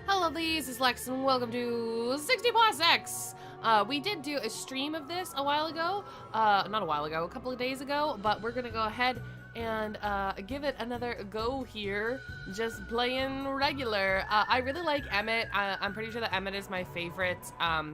Hello, this is Lex, and welcome to 60 Parsecs. We did do a stream of this a while ago. Not a while ago, a couple of days ago, but we're gonna go ahead and give it another go here, just playing regular. I really like Emmett. I'm pretty sure that Emmett is my favorite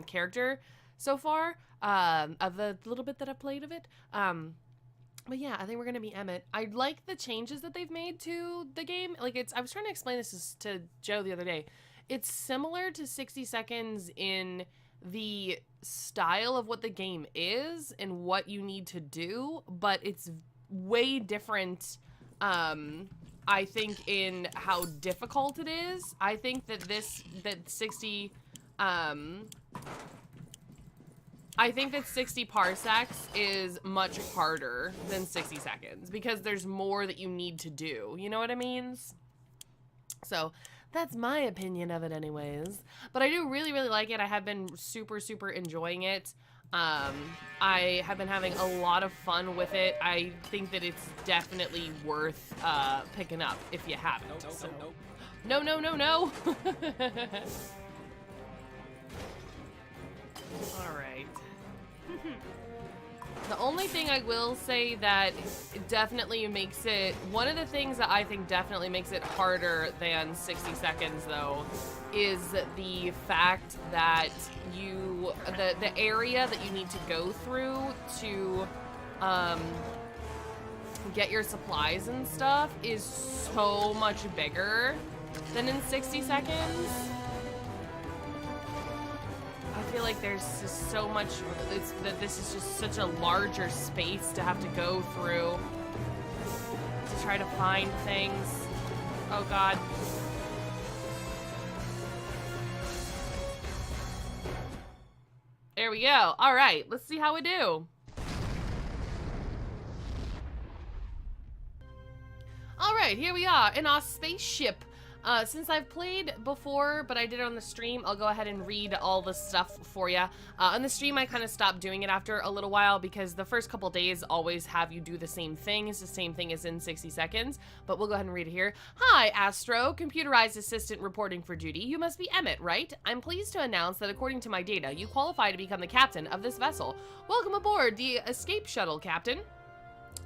character so far, of the little bit that I've played of it. But yeah, I think we're gonna be Emmett. I like the changes that they've made to the game. Like, I was trying to explain this to Joe the other day. It's similar to 60 Seconds in the style of what the game is and what you need to do, but it's way different, I think, in how difficult it is. I think that I think that 60 Parsecs is much harder than 60 Seconds because there's more that you need to do. You know what I mean? So that's my opinion of it anyways. But I do really, really like it. I have been super, super enjoying it. I have been having a lot of fun with it. I think that it's definitely worth picking up if you haven't. No. No. Alright. The only thing I will say that definitely makes it, one of the things that I think definitely makes it harder than 60 Seconds though, is the fact that the area that you need to go through to get your supplies and stuff is so much bigger than in 60 Seconds. I feel like there's just so much, that this is just such a larger space to have to go through to try to find things. Oh god. There we go. Alright, let's see how we do. Alright, here we are in our spaceship. Since I've played before, but I did it on the stream, I'll go ahead and read all the stuff for you. On the stream, I kind of stopped doing it after a little while because the first couple days always have you do the same thing. It's the same thing as in 60 Seconds, but we'll go ahead and read it here. Hi, Astro, computerized assistant reporting for duty. You must be Emmett, right? I'm pleased to announce that according to my data, you qualify to become the captain of this vessel. Welcome aboard the Escape Shuttle, Captain.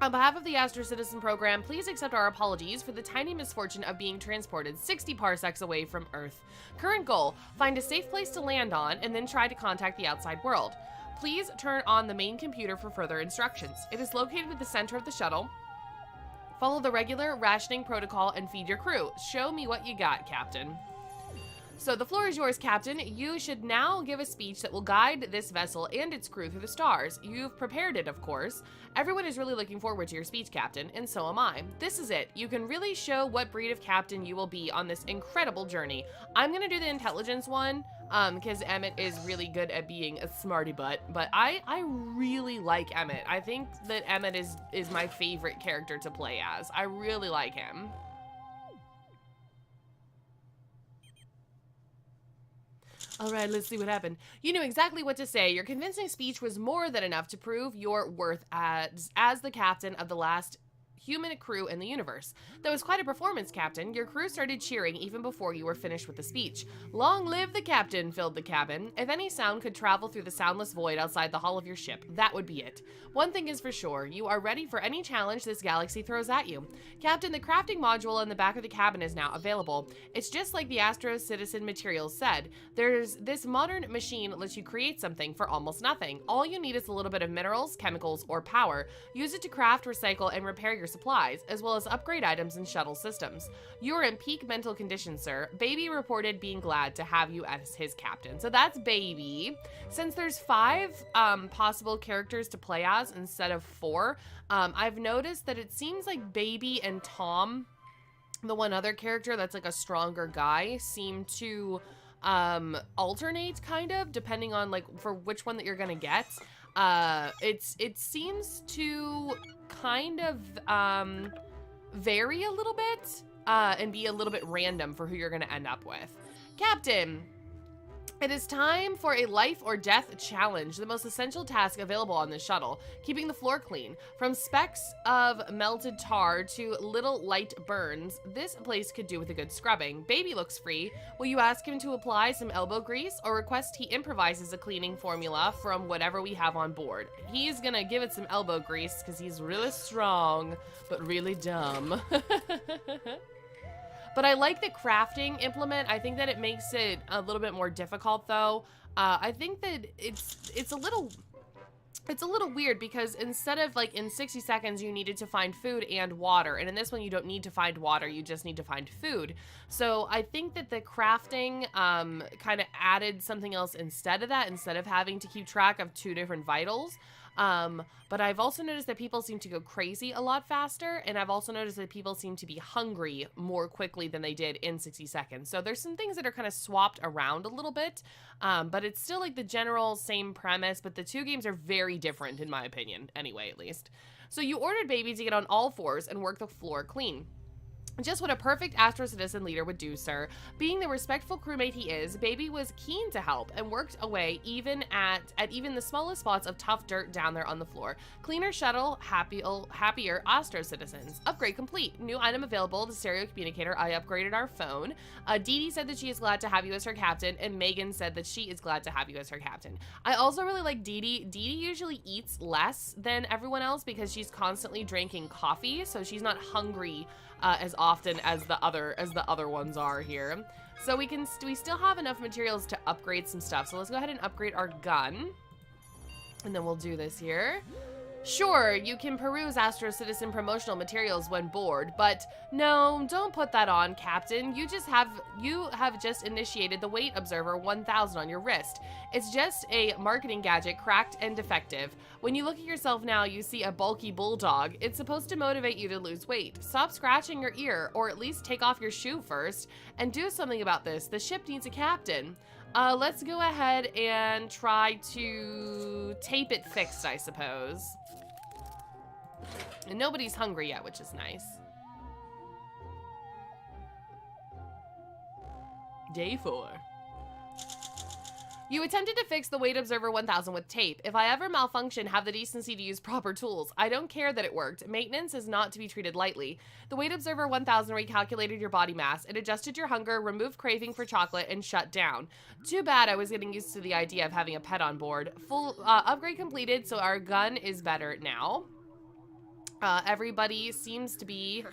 On behalf of the Astro Citizen Program, please accept our apologies for the tiny misfortune of being transported 60 parsecs away from Earth. Current goal, find a safe place to land on and then try to contact the outside world. Please turn on the main computer for further instructions. It is located at the center of the shuttle. Follow the regular rationing protocol and feed your crew. Show me what you got, Captain. So the floor is yours, Captain. You should now give a speech that will guide this vessel and its crew through the stars. You've prepared it, of course. Everyone is really looking forward to your speech, Captain, and so am I. This is it. You can really show what breed of captain you will be on this incredible journey. I'm gonna do the intelligence one, because Emmett is really good at being a smarty butt, but I really like Emmett. I think that Emmett is my favorite character to play as. I really like him. All right, let's see what happened. You knew exactly what to say. Your convincing speech was more than enough to prove your worth as the captain of the last human crew in the universe. That was quite a performance, Captain. Your crew started cheering even before you were finished with the speech. Long live the captain filled the cabin. If any sound could travel through the soundless void outside the hull of your ship, that would be it. One thing is for sure, you are ready for any challenge this galaxy throws at you. Captain, the crafting module in the back of the cabin is now available. It's just like the Astro Citizen materials said. This modern machine lets you create something for almost nothing. All you need is a little bit of minerals, chemicals, or power. Use it to craft, recycle, and repair your supplies, as well as upgrade items and shuttle systems. You are in peak mental condition, sir. Baby reported being glad to have you as his captain. So that's Baby. Since there's 5 possible characters to play as instead of 4, I've noticed that it seems like Baby and Tom, the one other character that's like a stronger guy, seem to alternate kind of depending on like for which one that you're gonna get. It seems to kind of vary a little bit and be a little bit random for who you're gonna end up with. Captain, It is time for a life or death challenge, the most essential task available on this shuttle, keeping the floor clean. From specks of melted tar to little light burns, this place could do with a good scrubbing. Baby looks free. Will you ask him to apply some elbow grease or request he improvises a cleaning formula from whatever we have on board? He's gonna give it some elbow grease because he's really strong, but really dumb. But I like the crafting implement. I think that it makes it a little bit more difficult, though. I think that it's a little weird because instead of like in 60 seconds you needed to find food and water, and in this one you don't need to find water, you just need to find food. So I think that the crafting kind of added something else instead of that, instead of having to keep track of 2 different vitals. But I've also noticed that people seem to go crazy a lot faster, and I've also noticed that people seem to be hungry more quickly than they did in 60 seconds. So there's some things that are kind of swapped around a little bit, but it's still like the general same premise, but the 2 games are very different in my opinion, anyway, at least. So you ordered Baby to get on all 4s and work the floor clean. Just what a perfect Astro Citizen leader would do, sir. Being the respectful crewmate he is, Baby was keen to help and worked away even at even the smallest spots of tough dirt down there on the floor. Cleaner shuttle, happier Astro Citizens. Upgrade complete. New item available, the stereo communicator. I upgraded our phone. Dee Dee said that she is glad to have you as her captain, and Megan said that she is glad to have you as her captain. I also really like Dee Dee. Dee Dee usually eats less than everyone else because she's constantly drinking coffee, so she's not hungry as often as the other ones are here. So we still have enough materials to upgrade some stuff. So let's go ahead and upgrade our gun. And then we'll do this here. Sure, you can peruse Astro Citizen promotional materials when bored, but no, don't put that on, Captain. You have just initiated the Weight Observer 1000 on your wrist. It's just a marketing gadget, cracked and defective. When you look at yourself now, you see a bulky bulldog. It's supposed to motivate you to lose weight. Stop scratching your ear, or at least take off your shoe first, and do something about this. The ship needs a captain. Let's go ahead and try to tape it fixed, I suppose. And nobody's hungry yet, which is nice. Day 4. You attempted to fix the Weight Observer 1000 with tape. If I ever malfunction, have the decency to use proper tools. I don't care that it worked. Maintenance is not to be treated lightly. The Weight Observer 1000 recalculated your body mass. It adjusted your hunger, removed craving for chocolate, and shut down. Too bad I was getting used to the idea of having a pet on board. Full upgrade completed, so our gun is better now. Everybody seems to be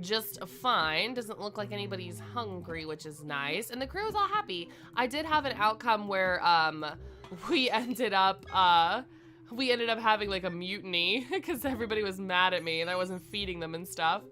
just fine. Doesn't look like anybody's hungry, which is nice. And the crew is all happy. I did have an outcome where we ended up having like a mutiny because everybody was mad at me and I wasn't feeding them and stuff.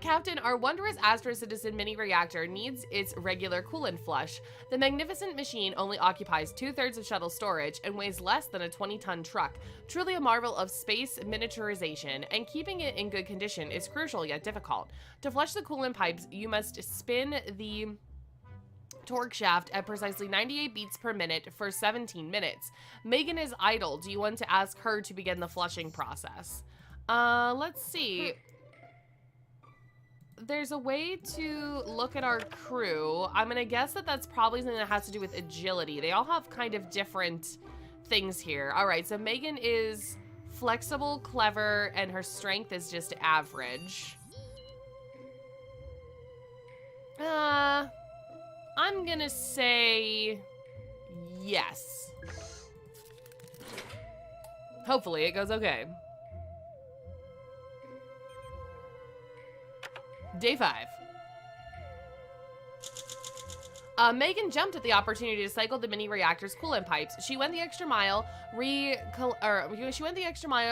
Captain, our wondrous Astro Citizen mini reactor needs its regular coolant flush. The magnificent machine only occupies 2/3 of shuttle storage and weighs less than a 20-ton truck. Truly a marvel of space miniaturization, and keeping it in good condition is crucial yet difficult. To flush the coolant pipes, you must spin the torque shaft at precisely 98 beats per minute for 17 minutes. Megan is idle. Do you want to ask her to begin the flushing process? Let's see. There's a way to look at our crew. I'm gonna guess that that's probably something that has to do with agility. They all have kind of different things here. All right, so Megan is flexible, clever, and her strength is just average. I'm gonna say yes. Hopefully it goes okay. Day 5. Megan jumped at the opportunity to cycle the mini reactor's coolant pipes. She went the extra mile,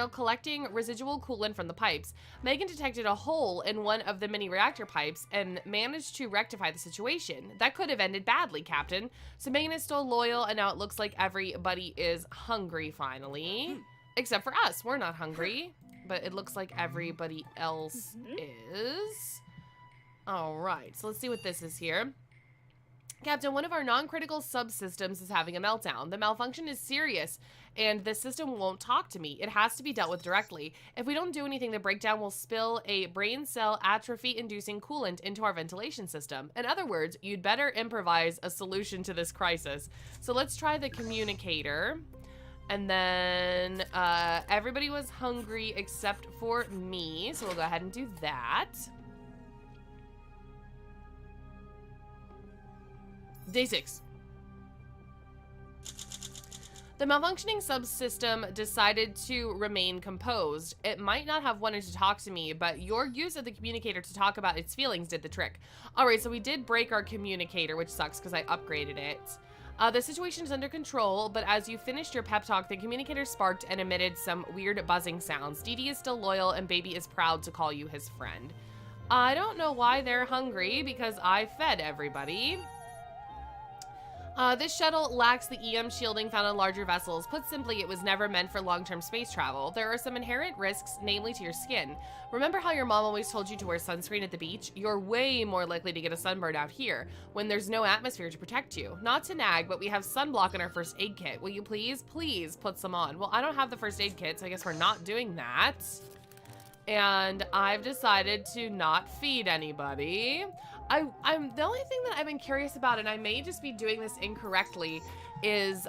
collecting residual coolant from the pipes. Megan detected a hole in one of the mini reactor pipes and managed to rectify the situation. That could have ended badly, Captain. So Megan is still loyal, and now it looks like everybody is hungry finally. Except for us. We're not hungry, but it looks like everybody else is. All right, so let's see what this is here. Captain, one of our non-critical subsystems is having a meltdown. The malfunction is serious, and the system won't talk to me. It has to be dealt with directly. If we don't do anything, the breakdown will spill a brain cell atrophy-inducing coolant into our ventilation system. In other words, you'd better improvise a solution to this crisis. So let's try the communicator. And then everybody was hungry except for me, so we'll go ahead and do that. Day 6. The malfunctioning subsystem decided to remain composed. It might not have wanted to talk to me, but your use of the communicator to talk about its feelings did the trick. Alright, so we did break our communicator, which sucks because I upgraded it. The situation is under control, but as you finished your pep talk, the communicator sparked and emitted some weird buzzing sounds. Dee Dee is still loyal, and Baby is proud to call you his friend. I don't know why they're hungry, because I fed everybody. This shuttle lacks the EM shielding found on larger vessels. Put simply, it was never meant for long-term space travel. There are some inherent risks, namely to your skin. Remember how your mom always told you to wear sunscreen at the beach? You're way more likely to get a sunburn out here, when there's no atmosphere to protect you. Not to nag, but we have sunblock in our first aid kit. Will you please put some on? Well, I don't have the first aid kit, so I guess we're not doing that. And I've decided to not feed anybody. I'm the only thing that I've been curious about, and I may just be doing this incorrectly, is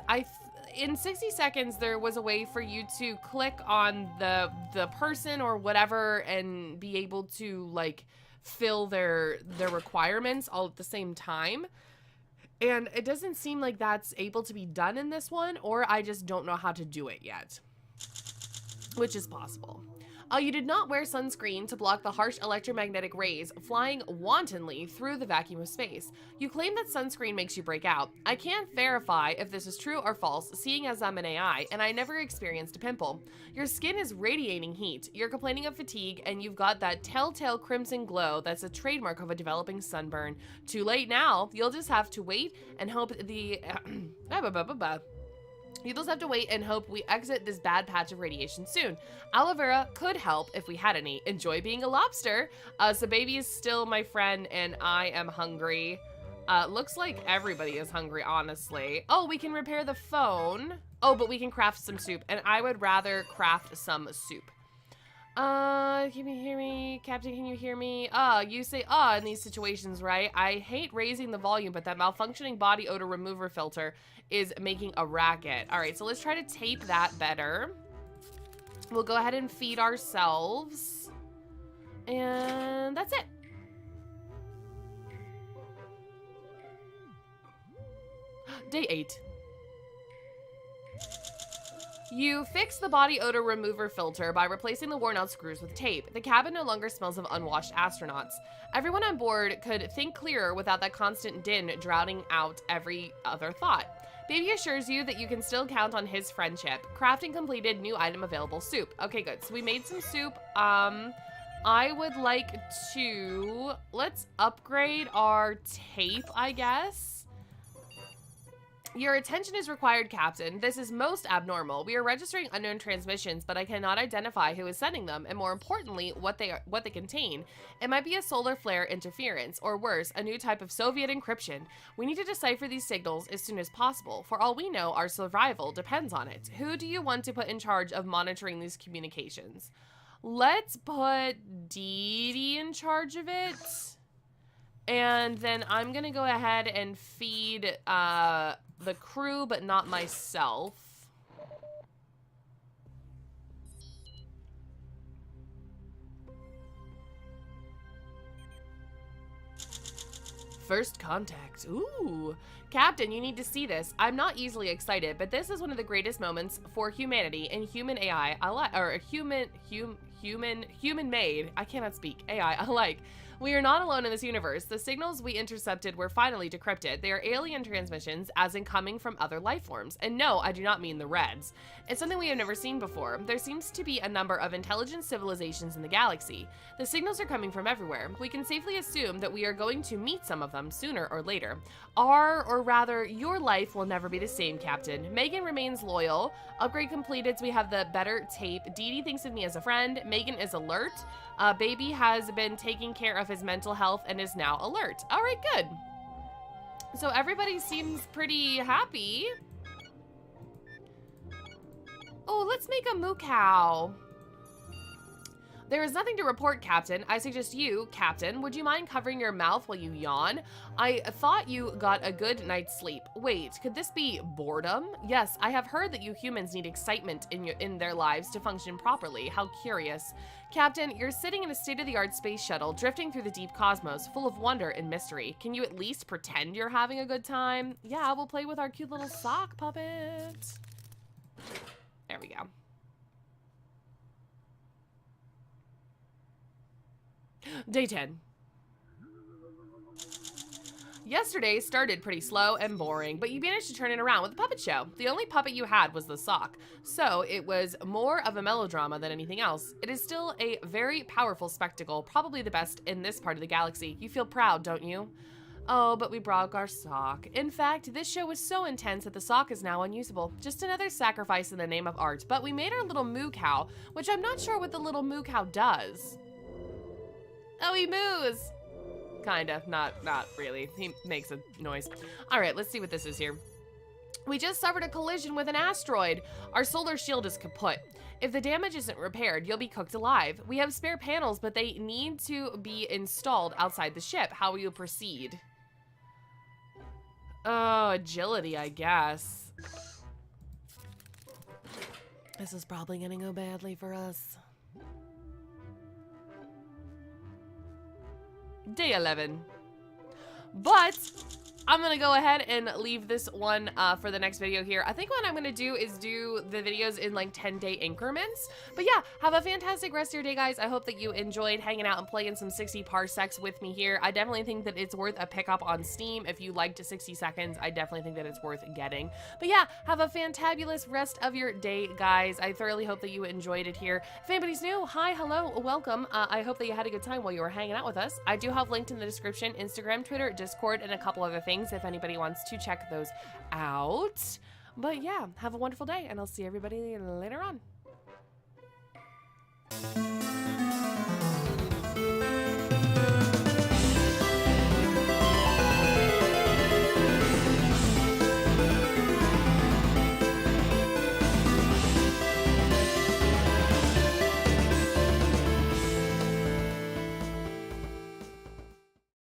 in 60 seconds there was a way for you to click on the person or whatever and be able to like fill their requirements all at the same time. And it doesn't seem like that's able to be done in this one, or I just don't know how to do it yet, which is possible. You did not wear sunscreen to block the harsh electromagnetic rays flying wantonly through the vacuum of space. You claim that sunscreen makes you break out. I can't verify if this is true or false, seeing as I'm an AI, and I never experienced a pimple. Your skin is radiating heat. You're complaining of fatigue, and you've got that telltale crimson glow that's a trademark of a developing sunburn. Too late now. You'll just have to wait and hope You'll just have to wait and hope we exit this bad patch of radiation soon. Aloe vera could help if we had any. Enjoy being a lobster. So Baby is still my friend, and I am hungry. Looks like everybody is hungry, honestly. Oh, we can repair the phone. Oh, but we can craft some soup, and I would rather craft some soup. Can you hear me? Captain, can you hear me? You say in these situations, right? I hate raising the volume, but that malfunctioning body odor remover filter is making a racket. All right, so let's try to tape that better. We'll go ahead and feed ourselves. And that's it. Day 8. You fix the body odor remover filter by replacing the worn out screws with tape. The cabin no longer smells of unwashed astronauts. Everyone on board could think clearer without that constant din drowning out every other thought. Baby assures you that you can still count on his friendship. Crafting completed, new item available, soup. Okay, good. So we made some soup. I would like to, let's upgrade our tape, I guess. Your attention is required, Captain. This is most abnormal. We are registering unknown transmissions, but I cannot identify who is sending them, and more importantly, what they contain. It might be a solar flare interference, or worse, a new type of Soviet encryption. We need to decipher these signals as soon as possible. For all we know, our survival depends on it. Who do you want to put in charge of monitoring these communications? Let's put Dee Dee in charge of it. And then I'm gonna go ahead and feed the crew, but not myself. First contact. Ooh. Captain, you need to see this. I'm not easily excited, but this is one of the greatest moments for humanity and human AI human-made, I cannot speak, AI alike. We are not alone in this universe. The signals we intercepted were finally decrypted. They are alien transmissions, as in coming from other life forms. And no, I do not mean the Reds. It's something we have never seen before. There seems to be a number of intelligent civilizations in the galaxy. The signals are coming from everywhere. We can safely assume that we are going to meet some of them sooner or later. Or rather, your life will never be the same, Captain. Megan remains loyal. Upgrade completed, so we have the better tape. Dee Dee thinks of me as a friend. Megan is alert. Baby has been taking care of his mental health and is now alert. All right, good. So everybody seems pretty happy. Oh, let's make a moo cow. There is nothing to report, Captain. I suggest you, Captain, would you mind covering your mouth while you yawn? I thought you got a good night's sleep. Wait, could this be boredom? Yes, I have heard that you humans need excitement in their lives to function properly. How curious. Captain, you're sitting in a state-of-the-art space shuttle, drifting through the deep cosmos, full of wonder and mystery. Can you at least pretend you're having a good time? Yeah, we'll play with our cute little sock puppet. There we go. Day 10. Yesterday started pretty slow and boring, but you managed to turn it around with the puppet show. The only puppet you had was the sock, so it was more of a melodrama than anything else. It is still a very powerful spectacle, probably the best in this part of the galaxy. You feel proud, don't you? Oh, but we broke our sock. In fact, this show was so intense that the sock is now unusable. Just another sacrifice in the name of art, but we made our little moo cow, which I'm not sure what the little moo cow does. Oh, he moos. Kind of, not really. He makes a noise. All right, let's see what this is here. We just suffered a collision with an asteroid. Our solar shield is kaput. If the damage isn't repaired, you'll be cooked alive. We have spare panels, but they need to be installed outside the ship. How will you proceed? Oh, agility, I guess. This is probably gonna go badly for us. Day 11. But I'm gonna go ahead and leave this one for the next video here. I think what I'm gonna do is do the videos in like 10-day increments. But yeah, have a fantastic rest of your day, guys. I hope that you enjoyed hanging out and playing some 60 Parsecs with me here. I definitely think that it's worth a pickup on Steam. If you liked 60 seconds, I definitely think that it's worth getting. But yeah, have a fantabulous rest of your day, guys. I thoroughly hope that you enjoyed it here. If anybody's new, hi, hello, welcome. I hope that you had a good time while you were hanging out with us. I do have linked in the description Instagram, Twitter, Discord, and a couple other things if anybody wants to check those out. But yeah, have a wonderful day, and I'll see everybody later on.